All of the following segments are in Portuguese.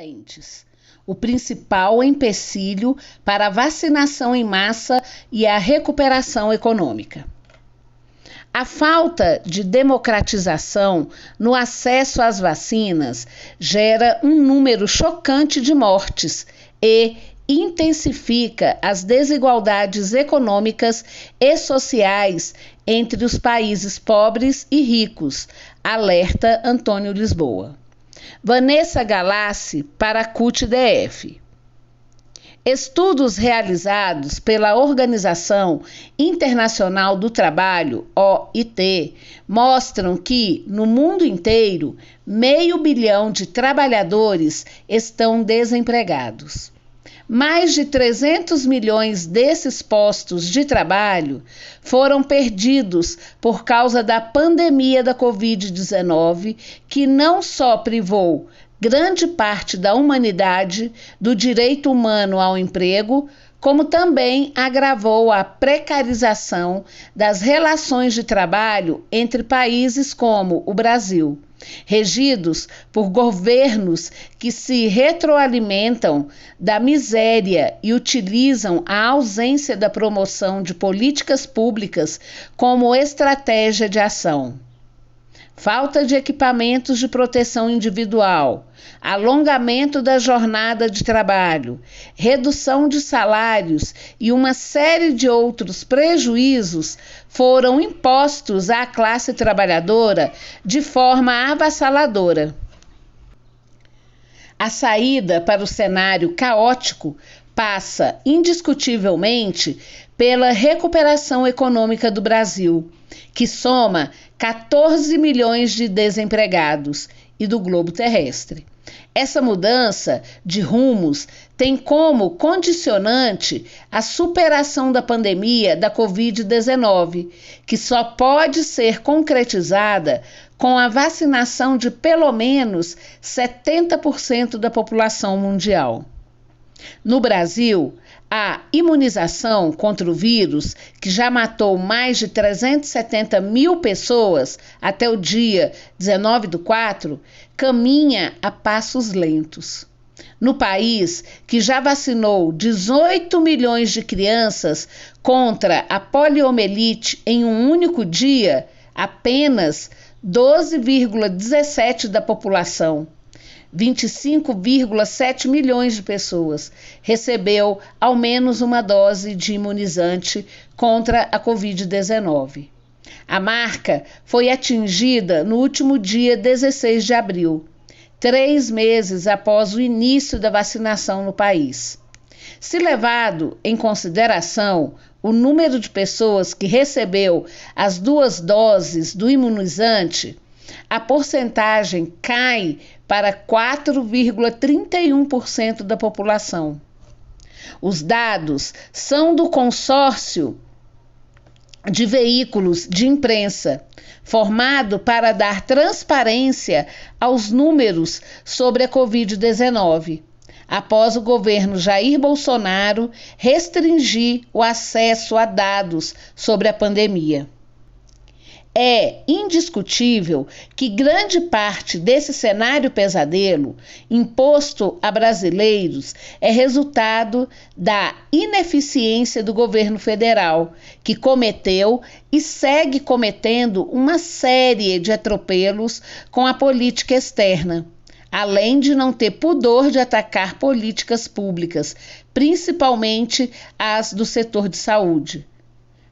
patentes, o principal empecilho para a vacinação em massa e a recuperação econômica. A falta de democratização no acesso às vacinas gera um número chocante de mortes e intensifica as desigualdades econômicas e sociais entre os países pobres e ricos, alerta Antônio Lisboa. Vanessa Galassi, para a CUT-DF. Estudos realizados pela Organização Internacional do Trabalho, OIT, mostram que, no mundo inteiro, 500 milhão de trabalhadores estão desempregados. Mais de 300 milhões desses postos de trabalho foram perdidos por causa da pandemia da Covid-19, que não só privou grande parte da humanidade do direito humano ao emprego, como também agravou a precarização das relações de trabalho entre países como o Brasil, regidos por governos que se retroalimentam da miséria e utilizam a ausência da promoção de políticas públicas como estratégia de ação. Falta de equipamentos de proteção individual, alongamento da jornada de trabalho, redução de salários e uma série de outros prejuízos foram impostos à classe trabalhadora de forma avassaladora. A saída para o cenário caótico passa indiscutivelmente pela recuperação econômica do Brasil, que soma 14 milhões de desempregados, e do globo terrestre. Essa mudança de rumos tem como condicionante a superação da pandemia da Covid-19, que só pode ser concretizada com a vacinação de pelo menos 70% da população mundial. No Brasil, a imunização contra o vírus, que já matou mais de 370 mil pessoas até o dia 19/4, caminha a passos lentos. No país, que já vacinou 18 milhões de crianças contra a poliomielite em um único dia, apenas 12,17% da população, 25,7 milhões de pessoas, recebeu ao menos uma dose de imunizante contra a Covid-19. A marca foi atingida no último dia 16 de abril, 3 meses após o início da vacinação no país. Se levado em consideração o número de pessoas que recebeu as 2 doses do imunizante, a porcentagem cai para 4,31% da população. Os dados são do consórcio de veículos de imprensa, formado para dar transparência aos números sobre a Covid-19, após o governo Jair Bolsonaro restringir o acesso a dados sobre a pandemia. É indiscutível que grande parte desse cenário pesadelo imposto a brasileiros é resultado da ineficiência do governo federal, que cometeu e segue cometendo uma série de atropelos com a política externa, além de não ter pudor de atacar políticas públicas, principalmente as do setor de saúde.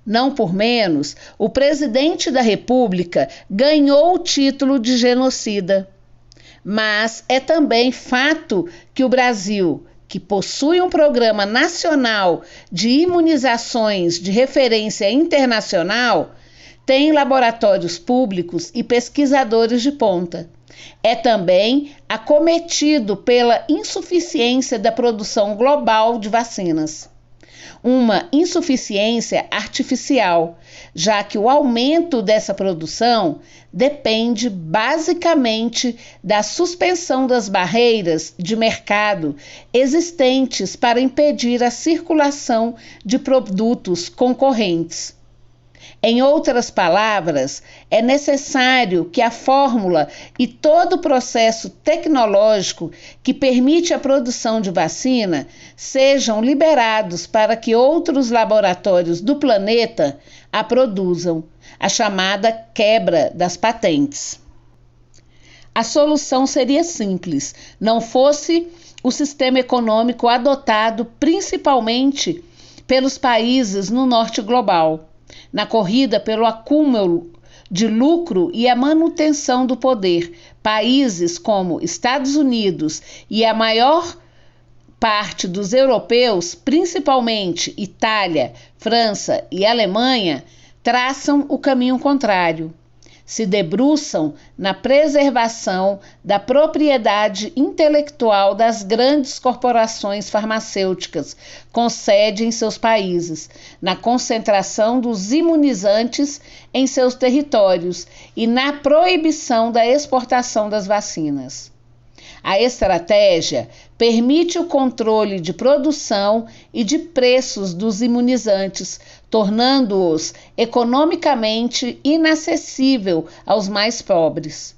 Não por menos, o presidente da República ganhou o título de genocida. Mas é também fato que o Brasil, que possui um programa nacional de imunizações de referência internacional, tem laboratórios públicos e pesquisadores de ponta. É também acometido pela insuficiência da produção global de vacinas. Uma insuficiência artificial, já que o aumento dessa produção depende basicamente da suspensão das barreiras de mercado existentes para impedir a circulação de produtos concorrentes. Em outras palavras, é necessário que a fórmula e todo o processo tecnológico que permite a produção de vacina sejam liberados para que outros laboratórios do planeta a produzam, a chamada quebra das patentes. A solução seria simples, não fosse o sistema econômico adotado principalmente pelos países no norte global, na corrida pelo acúmulo de lucro e a manutenção do poder. Países como Estados Unidos e a maior parte dos europeus, principalmente Itália, França e Alemanha, traçam o caminho contrário. Se debruçam na preservação da propriedade intelectual das grandes corporações farmacêuticas com sede em seus países, na concentração dos imunizantes em seus territórios e na proibição da exportação das vacinas. A estratégia permite o controle de produção e de preços dos imunizantes, tornando-os economicamente inacessível aos mais pobres.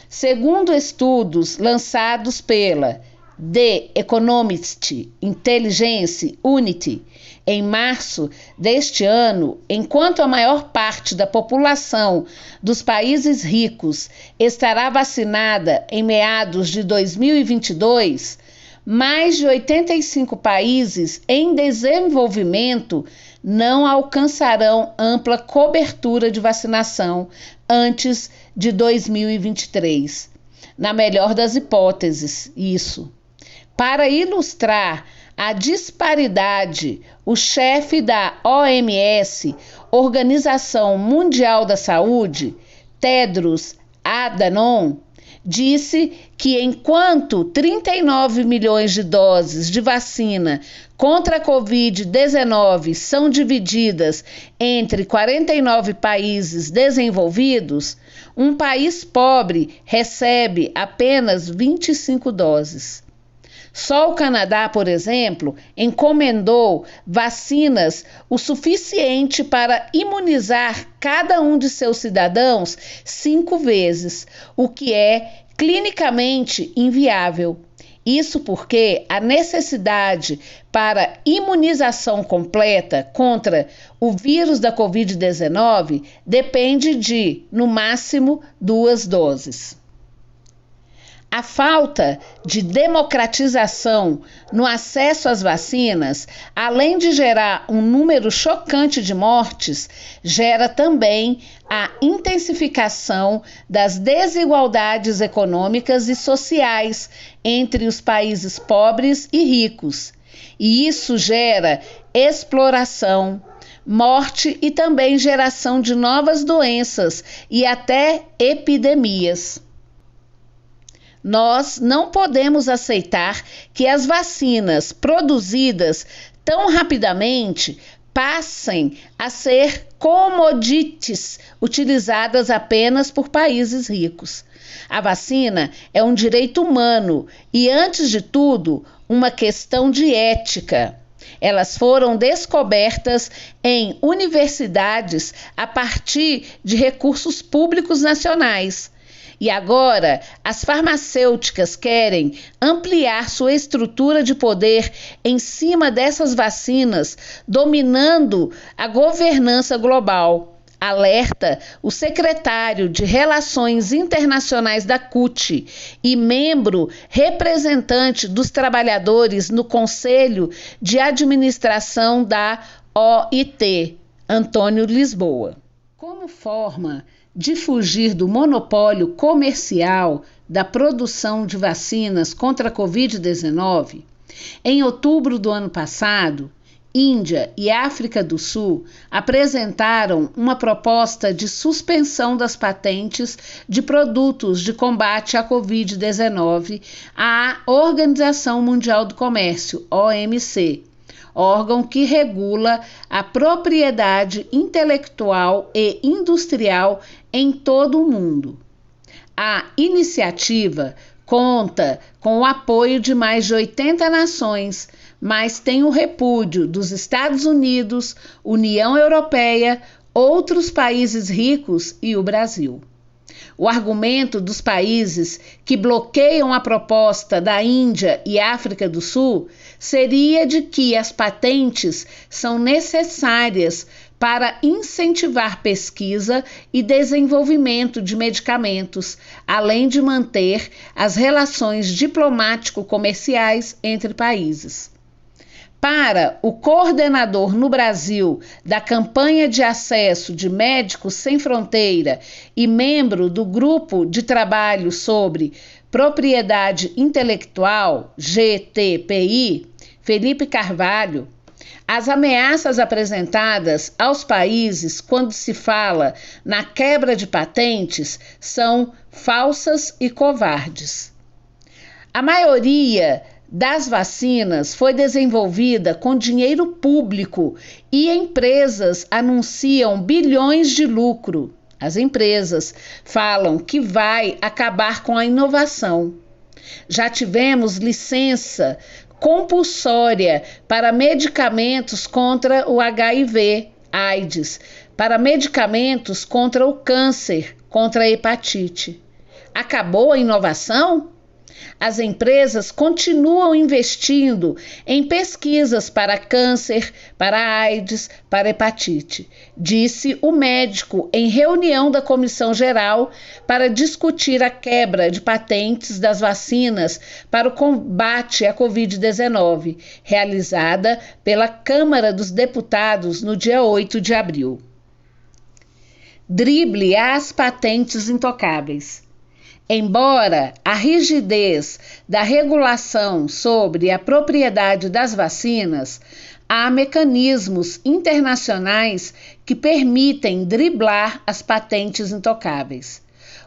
Segundo estudos lançados pela The Economist Intelligence Unit, em março deste ano, enquanto a maior parte da população dos países ricos estará vacinada em meados de 2022, mais de 85 países em desenvolvimento não alcançarão ampla cobertura de vacinação antes de 2023. Na melhor das hipóteses, isso. Para ilustrar a disparidade, o chefe da OMS, Organização Mundial da Saúde, Tedros Adhanom, disse que enquanto 39 milhões de doses de vacina contra a Covid-19 são divididas entre 49 países desenvolvidos, um país pobre recebe apenas 25 doses. Só o Canadá, por exemplo, encomendou vacinas o suficiente para imunizar cada um de seus cidadãos 5 vezes, o que é clinicamente inviável. Isso porque a necessidade para imunização completa contra o vírus da Covid-19 depende de, no máximo, 2 doses. A falta de democratização no acesso às vacinas, além de gerar um número chocante de mortes, gera também a intensificação das desigualdades econômicas e sociais entre os países pobres e ricos. E isso gera exploração, morte e também geração de novas doenças e até epidemias. Nós não podemos aceitar que as vacinas produzidas tão rapidamente passem a ser commodities utilizadas apenas por países ricos. A vacina é um direito humano e, antes de tudo, uma questão de ética. Elas foram descobertas em universidades a partir de recursos públicos nacionais. E agora, as farmacêuticas querem ampliar sua estrutura de poder em cima dessas vacinas, dominando a governança global. Alerta o secretário de Relações Internacionais da CUT e membro representante dos trabalhadores no Conselho de Administração da OIT, Antônio Lisboa. Como forma de fugir do monopólio comercial da produção de vacinas contra a Covid-19, em outubro do ano passado, Índia e África do Sul apresentaram uma proposta de suspensão das patentes de produtos de combate à Covid-19 à Organização Mundial do Comércio, OMC, órgão que regula a propriedade intelectual e industrial em todo o mundo. A iniciativa conta com o apoio de mais de 80 nações, mas tem o repúdio dos Estados Unidos, União Europeia, outros países ricos e o Brasil. O argumento dos países que bloqueiam a proposta da Índia e África do Sul seria de que as patentes são necessárias para incentivar pesquisa e desenvolvimento de medicamentos, além de manter as relações diplomático-comerciais entre países. Para o coordenador no Brasil da campanha de acesso de Médicos Sem Fronteira e membro do Grupo de Trabalho sobre Propriedade Intelectual, GTPI, Felipe Carvalho, as ameaças apresentadas aos países quando se fala na quebra de patentes são falsas e covardes. A maioria das vacinas foi desenvolvida com dinheiro público e empresas anunciam bilhões de lucro. As empresas falam que vai acabar com a inovação. Já tivemos licença compulsória para medicamentos contra o HIV, AIDS, para medicamentos contra o câncer, contra a hepatite. Acabou a inovação? As empresas continuam investindo em pesquisas para câncer, para AIDS, para hepatite, disse o médico em reunião da Comissão Geral para discutir a quebra de patentes das vacinas para o combate à Covid-19, realizada pela Câmara dos Deputados no dia 8 de abril. Drible às patentes intocáveis. Embora a rigidez da regulação sobre a propriedade das vacinas, há mecanismos internacionais que permitem driblar as patentes intocáveis.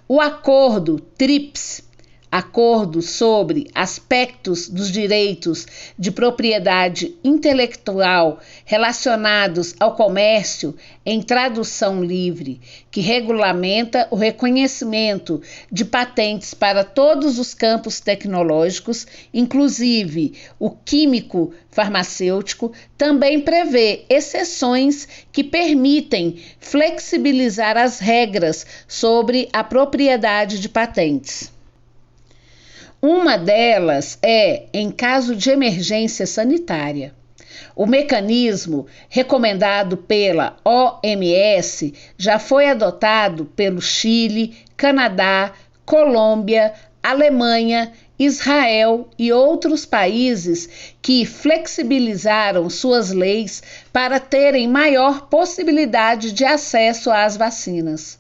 O Acordo TRIPS, Acordo sobre Aspectos dos Direitos de Propriedade Intelectual relacionados ao comércio em tradução livre, que regulamenta o reconhecimento de patentes para todos os campos tecnológicos, inclusive o químico farmacêutico, também prevê exceções que permitem flexibilizar as regras sobre a propriedade de patentes. Uma delas é em caso de emergência sanitária. O mecanismo recomendado pela OMS já foi adotado pelo Chile, Canadá, Colômbia, Alemanha, Israel e outros países que flexibilizaram suas leis para terem maior possibilidade de acesso às vacinas.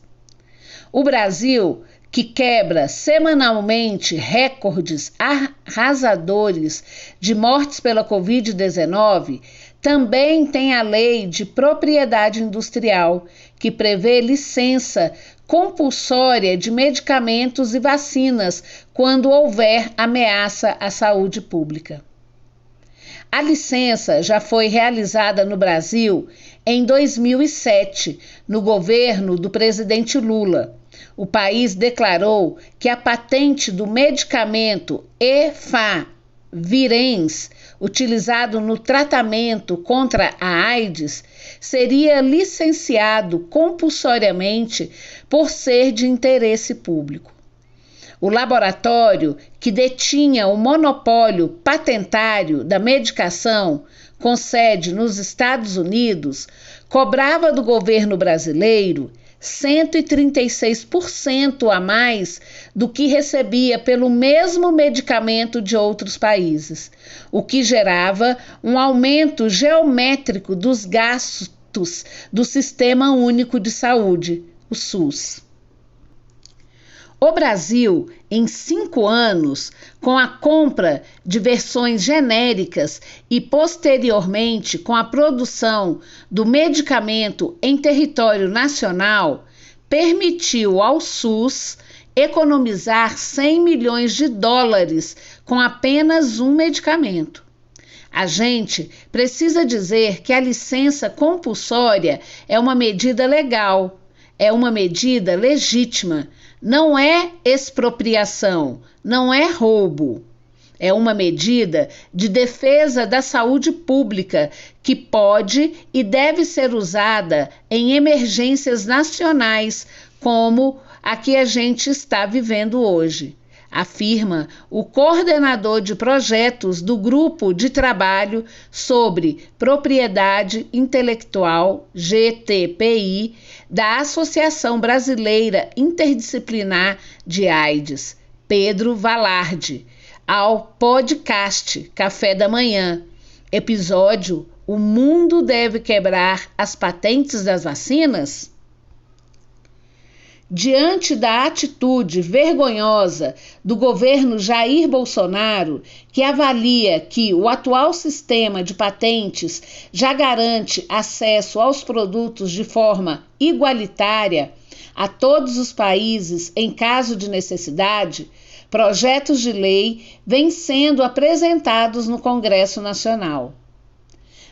O Brasil, que quebra semanalmente recordes arrasadores de mortes pela Covid-19, também tem a Lei de Propriedade Industrial, que prevê licença compulsória de medicamentos e vacinas quando houver ameaça à saúde pública. A licença já foi realizada no Brasil em 2007, no governo do presidente Lula. O país declarou que a patente do medicamento Efavirenz, utilizado no tratamento contra a AIDS, seria licenciado compulsoriamente por ser de interesse público. O laboratório, que detinha o monopólio patentário da medicação, com sede nos Estados Unidos, cobrava do governo brasileiro 136% a mais do que recebia pelo mesmo medicamento de outros países, o que gerava um aumento geométrico dos gastos do Sistema Único de Saúde, o SUS. O Brasil, em 5 anos, com a compra de versões genéricas e posteriormente com a produção do medicamento em território nacional, permitiu ao SUS economizar 100 milhões de dólares com apenas um medicamento. A gente precisa dizer que a licença compulsória é uma medida legal, é uma medida legítima. Não é expropriação, não é roubo. É uma medida de defesa da saúde pública que pode e deve ser usada em emergências nacionais, como a que a gente está vivendo hoje, afirma o coordenador de projetos do Grupo de Trabalho sobre Propriedade Intelectual, GTPI, da Associação Brasileira Interdisciplinar de AIDS, Pedro Valarde, ao podcast Café da Manhã, episódio O Mundo Deve Quebrar as Patentes das Vacinas? Diante da atitude vergonhosa do governo Jair Bolsonaro, que avalia que o atual sistema de patentes já garante acesso aos produtos de forma igualitária a todos os países em caso de necessidade, projetos de lei vêm sendo apresentados no Congresso Nacional.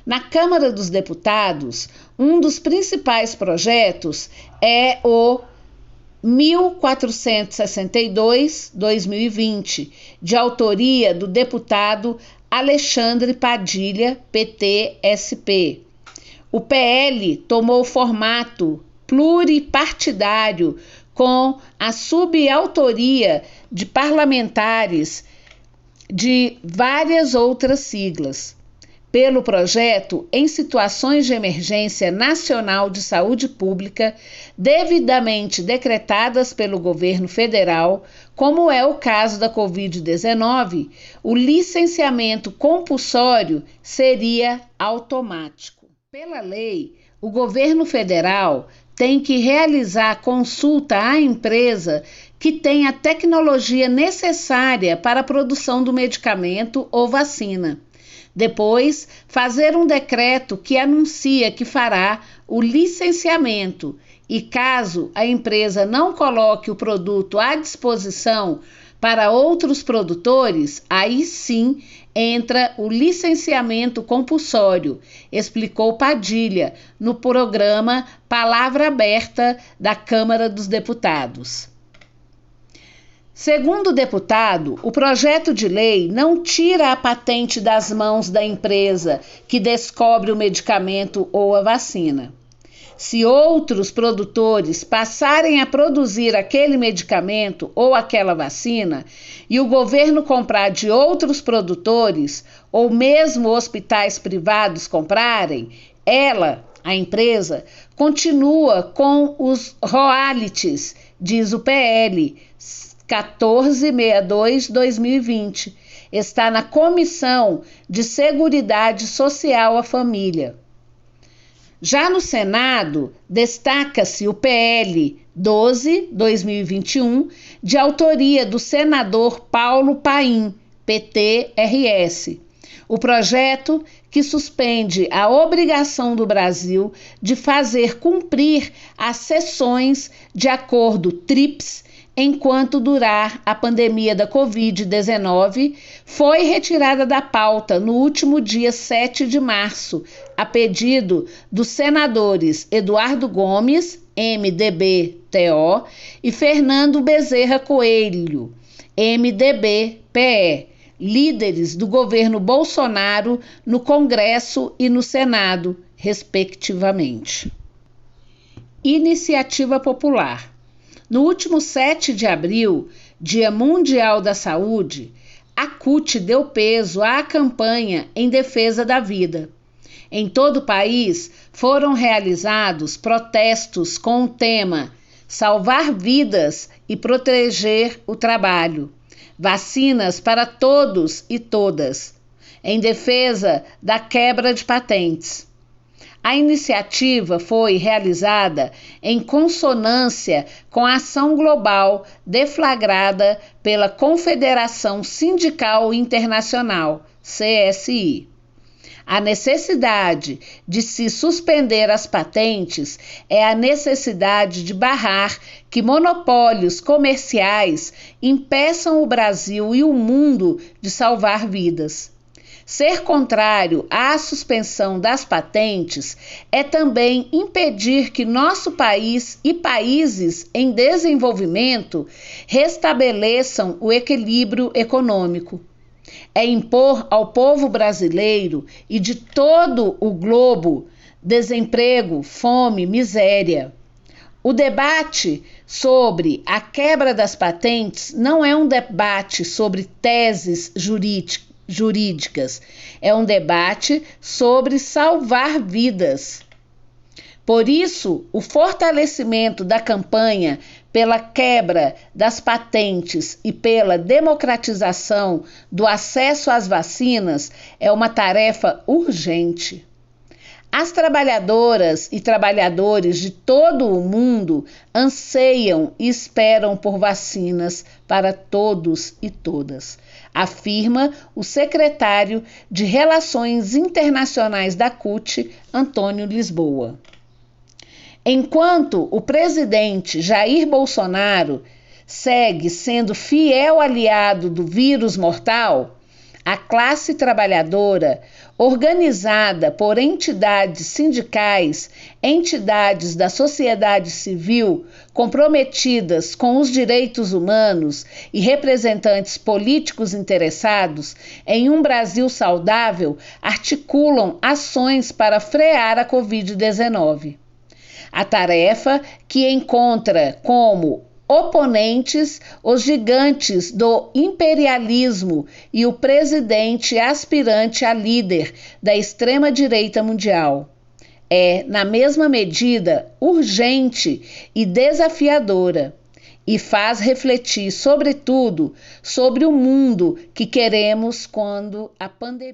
Na Câmara dos Deputados, um dos principais projetos é o 1462/2020, de autoria do deputado Alexandre Padilha, PT-SP. O PL tomou formato pluripartidário com a subautoria de parlamentares de várias outras siglas. Pelo projeto em situações de emergência nacional de saúde pública, devidamente decretadas pelo governo federal, como é o caso da Covid-19, o licenciamento compulsório seria automático. Pela lei, o governo federal tem que realizar consulta à empresa que tem a tecnologia necessária para a produção do medicamento ou vacina. Depois, fazer um decreto que anuncia que fará o licenciamento e, caso a empresa não coloque o produto à disposição para outros produtores, aí sim entra o licenciamento compulsório, explicou Padilha no programa Palavra Aberta da Câmara dos Deputados. Segundo o deputado, o projeto de lei não tira a patente das mãos da empresa que descobre o medicamento ou a vacina. Se outros produtores passarem a produzir aquele medicamento ou aquela vacina e o governo comprar de outros produtores ou mesmo hospitais privados comprarem, a empresa, continua com os royalties, diz o PL 1462/2020. Está na Comissão de Seguridade Social à Família. Já no Senado, destaca-se o PL 12/2021, de autoria do senador Paulo Paim, PT-RS. O projeto que suspende a obrigação do Brasil de fazer cumprir as sessões de acordo TRIPS enquanto durar a pandemia da Covid-19, foi retirada da pauta no último dia 7 de março, a pedido dos senadores Eduardo Gomes, MDB-TO, e Fernando Bezerra Coelho, MDB-PE, líderes do governo Bolsonaro no Congresso e no Senado, respectivamente. Iniciativa Popular. No último 7 de abril, Dia Mundial da Saúde, a CUT deu peso à campanha em defesa da vida. Em todo o país, foram realizados protestos com o tema Salvar Vidas e Proteger o Trabalho. Vacinas para todos e todas, em defesa da quebra de patentes. A iniciativa foi realizada em consonância com a ação global deflagrada pela Confederação Sindical Internacional, CSI. A necessidade de se suspender as patentes é a necessidade de barrar que monopólios comerciais impeçam o Brasil e o mundo de salvar vidas. Ser contrário à suspensão das patentes é também impedir que nosso país e países em desenvolvimento restabeleçam o equilíbrio econômico. É impor ao povo brasileiro e de todo o globo desemprego, fome, miséria. O debate sobre a quebra das patentes não é um debate sobre teses jurídicas, é um debate sobre salvar vidas. Por isso, o fortalecimento da campanha pela quebra das patentes e pela democratização do acesso às vacinas é uma tarefa urgente. As trabalhadoras e trabalhadores de todo o mundo anseiam e esperam por vacinas para todos e todas, afirma o secretário de Relações Internacionais da CUT, Antônio Lisboa. Enquanto o presidente Jair Bolsonaro segue sendo fiel aliado do vírus mortal, a classe trabalhadora, organizada por entidades sindicais, entidades da sociedade civil comprometidas com os direitos humanos e representantes políticos interessados em um Brasil saudável, articulam ações para frear a Covid-19. A tarefa que encontra como oponentes os gigantes do imperialismo e o presidente aspirante a líder da extrema-direita mundial. É, na mesma medida, urgente e desafiadora, e faz refletir, sobretudo, sobre o mundo que queremos quando a pandemia